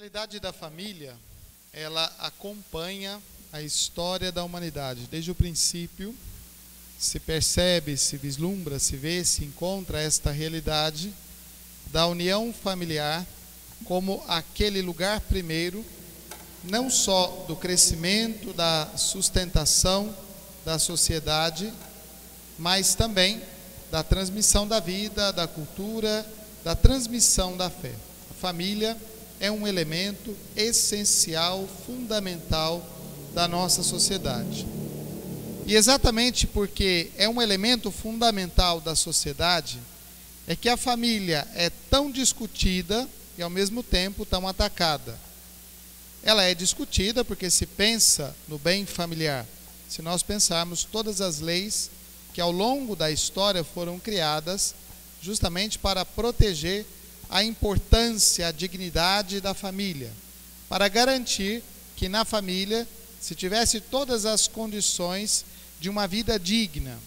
realidade da família, ela acompanha a história da humanidade. Desde o princípio, se percebe, se vislumbra, se vê, se encontra esta realidade da união familiar como aquele lugar primeiro, não só do crescimento, da sustentação da sociedade, mas também da transmissão da vida, da cultura, da transmissão da fé. A família é um elemento essencial, fundamental da nossa sociedade. E exatamente porque é um elemento fundamental da sociedade, é que a família é tão discutida e ao mesmo tempo tão atacada. Ela é discutida porque se pensa no bem familiar. Se nós pensarmos todas as leis que ao longo da história foram criadas justamente para proteger a importância, a dignidade da família, para garantir que na família se tivesse todas as condições de uma vida digna.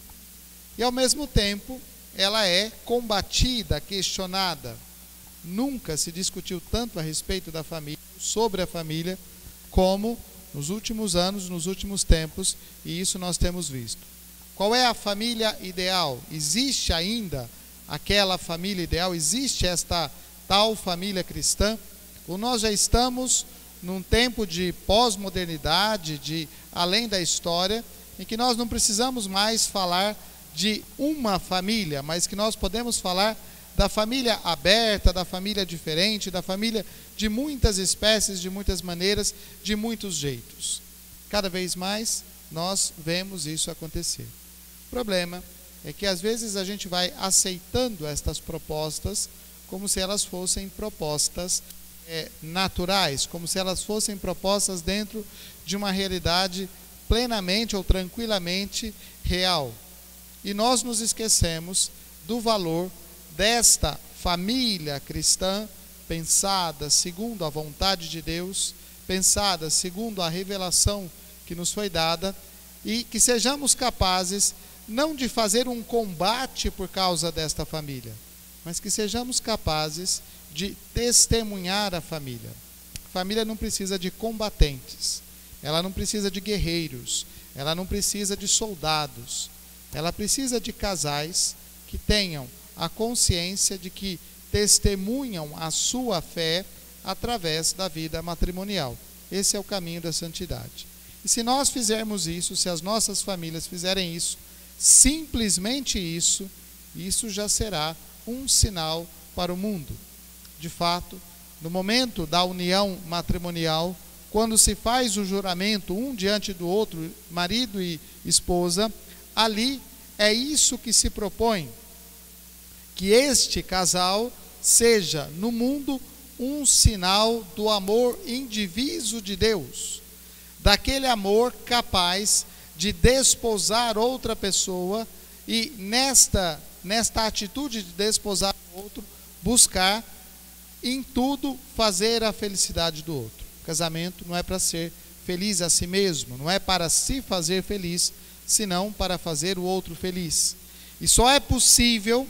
E ao mesmo tempo, ela é combatida, questionada. Nunca se discutiu tanto a respeito da família, sobre a família, como nos últimos anos, nos últimos tempos, e isso nós temos visto. Qual é a família ideal? Existe ainda aquela família ideal? Existe esta tal família cristã? Ou nós já estamos num tempo de pós-modernidade, de além da história, em que nós não precisamos mais falar de uma família, mas que nós podemos falar da família aberta, da família diferente, da família de muitas espécies, de muitas maneiras, de muitos jeitos. Cada vez mais nós vemos isso acontecer. O problema é que às vezes a gente vai aceitando estas propostas como se elas fossem propostas naturais, como se elas fossem propostas dentro de uma realidade plenamente ou tranquilamente real. E nós nos esquecemos do valor desta família cristã, pensada segundo a vontade de Deus, pensada segundo a revelação que nos foi dada, e que sejamos capazes não de fazer um combate por causa desta família, mas que sejamos capazes de testemunhar a família. A família não precisa de combatentes, ela não precisa de guerreiros, ela não precisa de soldados, ela precisa de casais que tenham a consciência de que testemunham a sua fé através da vida matrimonial. Esse é o caminho da santidade. E se nós fizermos isso, se as nossas famílias fizerem isso, simplesmente isso já será um sinal para o mundo. De fato, no momento da união matrimonial, quando se faz o juramento um diante do outro, marido e esposa, ali é isso que se propõe, que este casal seja no mundo um sinal do amor indiviso de Deus, daquele amor capaz de desposar outra pessoa e nesta atitude de desposar o outro, buscar em tudo fazer a felicidade do outro. O casamento não é para ser feliz a si mesmo, não é para se fazer feliz, senão para fazer o outro feliz. E só é possível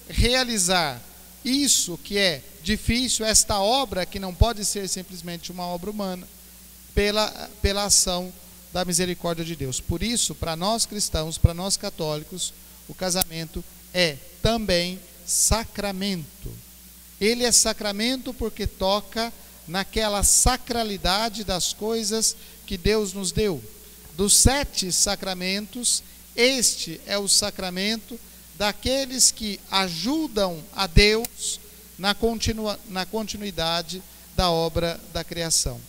realizar isso que é difícil, esta obra que não pode ser simplesmente uma obra humana, pela ação da misericórdia de Deus. Por isso, para nós cristãos, para nós católicos, o casamento é também sacramento. Ele é sacramento porque toca naquela sacralidade das coisas que Deus nos deu. Dos 7 sacramentos, este é o sacramento daqueles que ajudam a Deus na continuidade da obra da criação.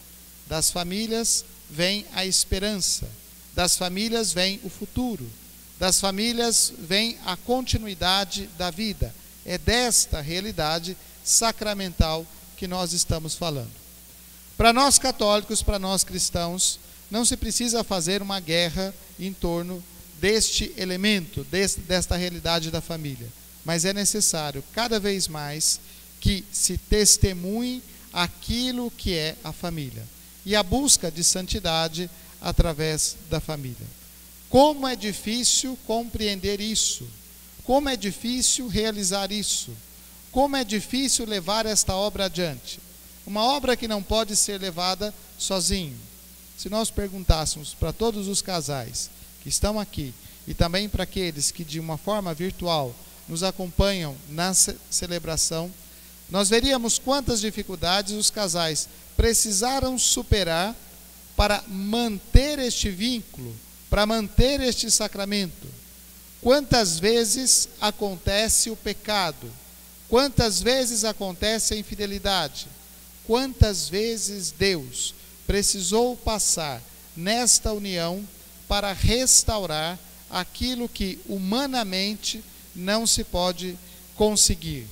Das famílias vem a esperança, das famílias vem o futuro, das famílias vem a continuidade da vida. É desta realidade sacramental que nós estamos falando. Para nós católicos, para nós cristãos, não se precisa fazer uma guerra em torno deste elemento, desta realidade da família, mas é necessário cada vez mais que se testemunhe aquilo que é a família e a busca de santidade através da família. Como é difícil compreender isso, como é difícil realizar isso, como é difícil levar esta obra adiante. uma obra que não pode ser levada sozinho. Se nós perguntássemos para todos os casais que estão aqui e também para aqueles que de uma forma virtual nos acompanham na celebração, nós veríamos quantas dificuldades os casais precisaram superar para manter este vínculo, para manter este sacramento. Quantas vezes acontece o pecado? Quantas vezes acontece a infidelidade? Quantas vezes Deus precisou passar nesta união para restaurar aquilo que humanamente não se pode conseguir?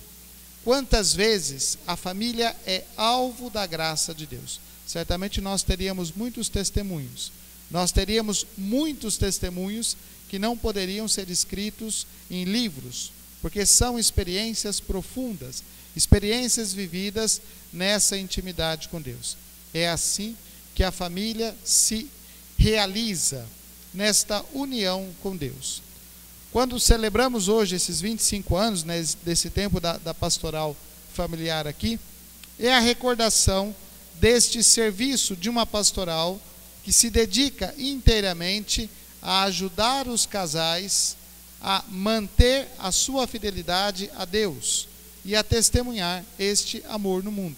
Quantas vezes a família é alvo da graça de Deus? Certamente nós teríamos muitos testemunhos. Nós teríamos muitos testemunhos que não poderiam ser escritos em livros, porque são experiências profundas, experiências vividas nessa intimidade com Deus. É assim que a família se realiza nesta união com Deus. Quando celebramos hoje esses 25 anos, né, desse tempo da pastoral familiar aqui, é a recordação deste serviço de uma pastoral que se dedica inteiramente a ajudar os casais a manter a sua fidelidade a Deus e a testemunhar este amor no mundo.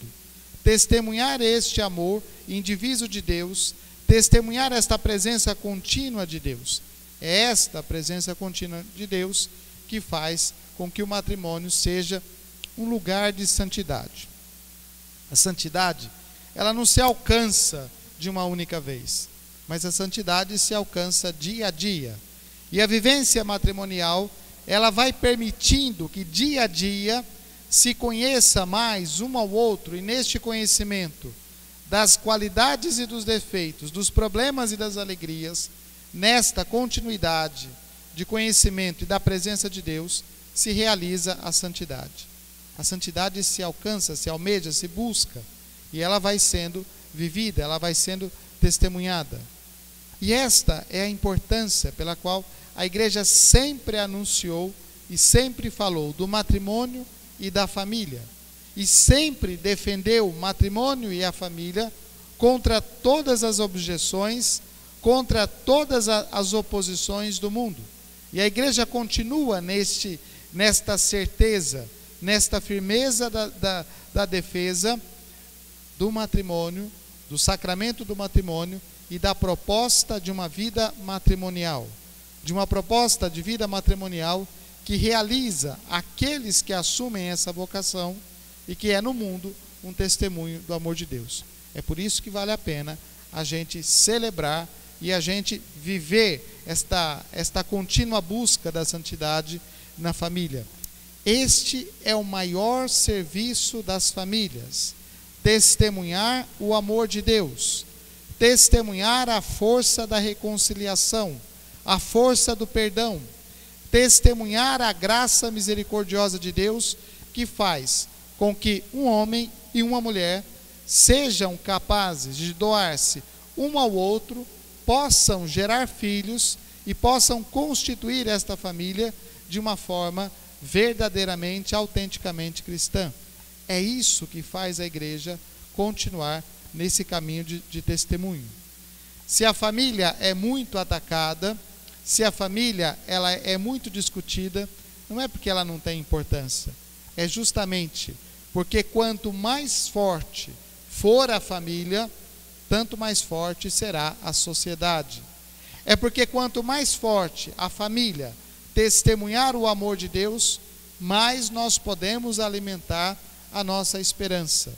Testemunhar este amor indiviso de Deus, testemunhar esta presença contínua de Deus. É esta presença contínua de Deus que faz com que o matrimônio seja um lugar de santidade. A santidade, ela não se alcança de uma única vez, mas a santidade se alcança dia a dia. E a vivência matrimonial, ela vai permitindo que dia a dia se conheça mais um ao outro, e neste conhecimento das qualidades e dos defeitos, dos problemas e das alegrias, nesta continuidade de conhecimento e da presença de Deus, se realiza a santidade. A santidade se alcança, se almeja, se busca, e ela vai sendo vivida, ela vai sendo testemunhada. E esta é a importância pela qual a igreja sempre anunciou e sempre falou do matrimônio e da família, e sempre defendeu o matrimônio e a família contra todas as objeções, contra todas as oposições do mundo. E a igreja continua nesta certeza, nesta firmeza da defesa do matrimônio, do sacramento do matrimônio e da proposta de uma vida matrimonial, de uma proposta de vida matrimonial que realiza aqueles que assumem essa vocação e que é no mundo um testemunho do amor de Deus. É por isso que vale a pena a gente celebrar e a gente viver esta contínua busca da santidade na família. Este é o maior serviço das famílias: testemunhar o amor de Deus, testemunhar a força da reconciliação, a força do perdão, testemunhar a graça misericordiosa de Deus, que faz com que um homem e uma mulher sejam capazes de doar-se um ao outro, possam gerar filhos e possam constituir esta família de uma forma verdadeiramente, autenticamente cristã. É isso que faz a igreja continuar nesse caminho de testemunho. Se a família é muito atacada, se a família ela é muito discutida, não é porque ela não tem importância, é justamente porque quanto mais forte for a família, tanto mais forte será a sociedade. É porque quanto mais forte a família testemunhar o amor de Deus, mais nós podemos alimentar a nossa esperança.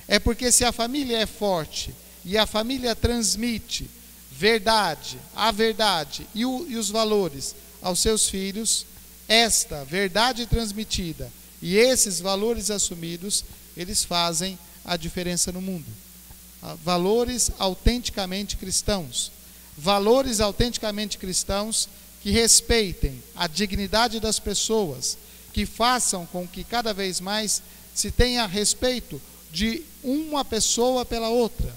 É porque se a família é forte e a família transmite a verdade e os valores aos seus filhos, esta verdade transmitida e esses valores assumidos, eles fazem a diferença no mundo. Valores autenticamente cristãos, valores autenticamente cristãos que respeitem a dignidade das pessoas, que façam com que cada vez mais se tenha respeito de uma pessoa pela outra,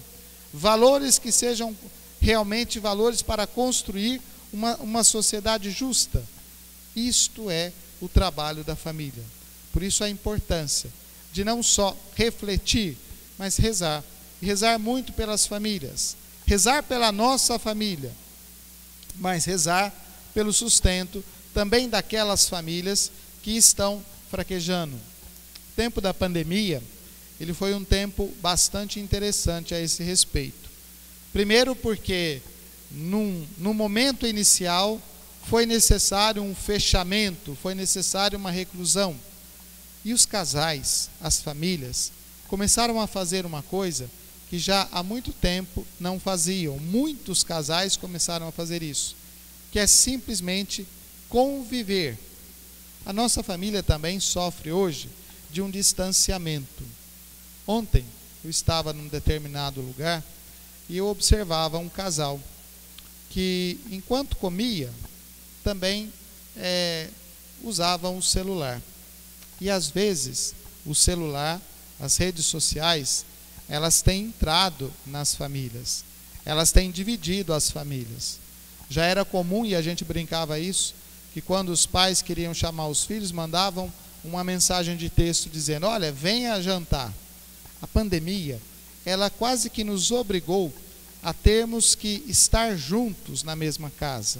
valores que sejam realmente valores para construir uma sociedade justa. Isto é o trabalho da família. Por isso a importância de não só refletir mas rezar. E rezar muito pelas famílias. Rezar pela nossa família, mas rezar pelo sustento também daquelas famílias que estão fraquejando. O tempo da pandemia, ele foi um tempo bastante interessante a esse respeito. Primeiro porque no momento inicial foi necessário um fechamento, foi necessário uma reclusão. E os casais, as famílias, começaram a fazer uma coisa que já há muito tempo não faziam. Muitos casais começaram a fazer isso, que é simplesmente conviver. A nossa família também sofre hoje de um distanciamento. Ontem eu estava num determinado lugar e eu observava um casal que, enquanto comia, também usavam o celular. E às vezes o celular, as redes sociais, elas têm entrado nas famílias, elas têm dividido as famílias. Já era comum, e a gente brincava isso, que quando os pais queriam chamar os filhos, mandavam uma mensagem de texto dizendo: olha, venha jantar. A pandemia, ela quase que nos obrigou a termos que estar juntos na mesma casa,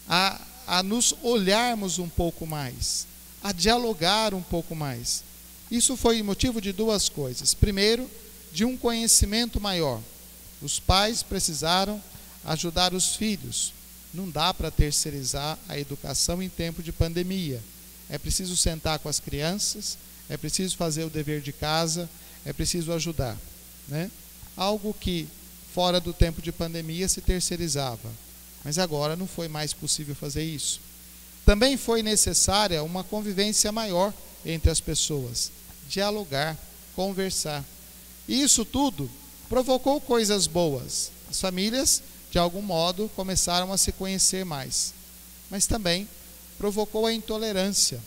a nos olharmos um pouco mais, a dialogar um pouco mais. Isso foi motivo de duas coisas. Primeiro, de um conhecimento maior. Os pais precisaram ajudar os filhos. Não dá para terceirizar a educação em tempo de pandemia. É preciso sentar com as crianças, é preciso fazer o dever de casa, é preciso ajudar, né? Algo que fora do tempo de pandemia se terceirizava, mas agora não foi mais possível fazer isso. Também foi necessária uma convivência maior entre as pessoas, dialogar, conversar. E isso tudo provocou coisas boas. As famílias, de algum modo, começaram a se conhecer mais. Mas também provocou a intolerância,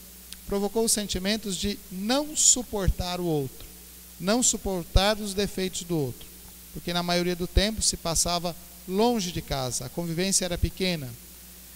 provocou os sentimentos de não suportar o outro, não suportar os defeitos do outro. Porque na maioria do tempo se passava longe de casa, a convivência era pequena.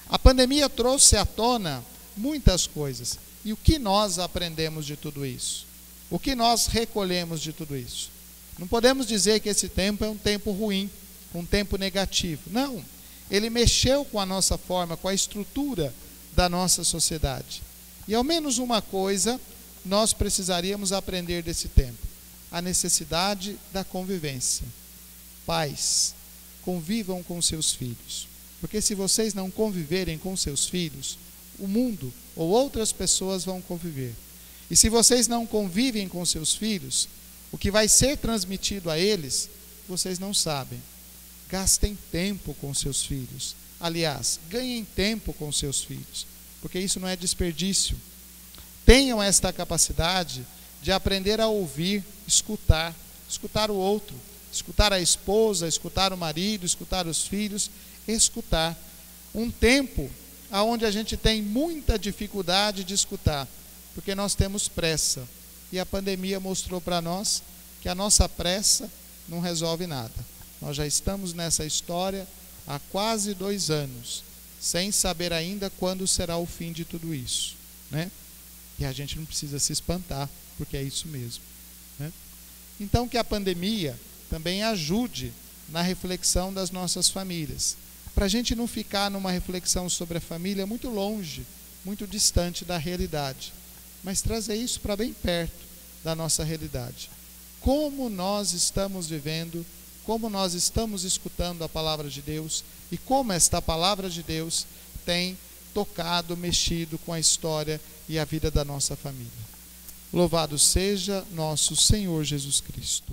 A pandemia trouxe à tona muitas coisas. E o que nós aprendemos de tudo isso? O que nós recolhemos de tudo isso? Não podemos dizer que esse tempo é um tempo ruim, um tempo negativo. Não, ele mexeu com a nossa forma, com a estrutura da nossa sociedade. E ao menos uma coisa nós precisaríamos aprender desse tempo: a necessidade da convivência. Pais, convivam com seus filhos, porque se vocês não conviverem com seus filhos, o mundo ou outras pessoas vão conviver. E se vocês não convivem com seus filhos, o que vai ser transmitido a eles, vocês não sabem. Gastem tempo com seus filhos. Aliás, ganhem tempo com seus filhos, porque isso não é desperdício. Tenham esta capacidade de aprender a ouvir, escutar o outro, escutar a esposa, escutar o marido, escutar os filhos, escutar. Um tempo onde a gente tem muita dificuldade de escutar, porque nós temos pressa. E a pandemia mostrou para nós que a nossa pressa não resolve nada. Nós já estamos nessa história há quase 2 anos, sem saber ainda quando será o fim de tudo isso, né? E a gente não precisa se espantar, porque é isso mesmo, né? Então que a pandemia também ajude na reflexão das nossas famílias, para a gente não ficar numa reflexão sobre a família muito longe, muito distante da realidade, mas trazer isso para bem perto da nossa realidade. Como nós estamos vivendo, como nós estamos escutando a palavra de Deus e como esta palavra de Deus tem tocado, mexido com a história e a vida da nossa família. Louvado seja nosso Senhor Jesus Cristo.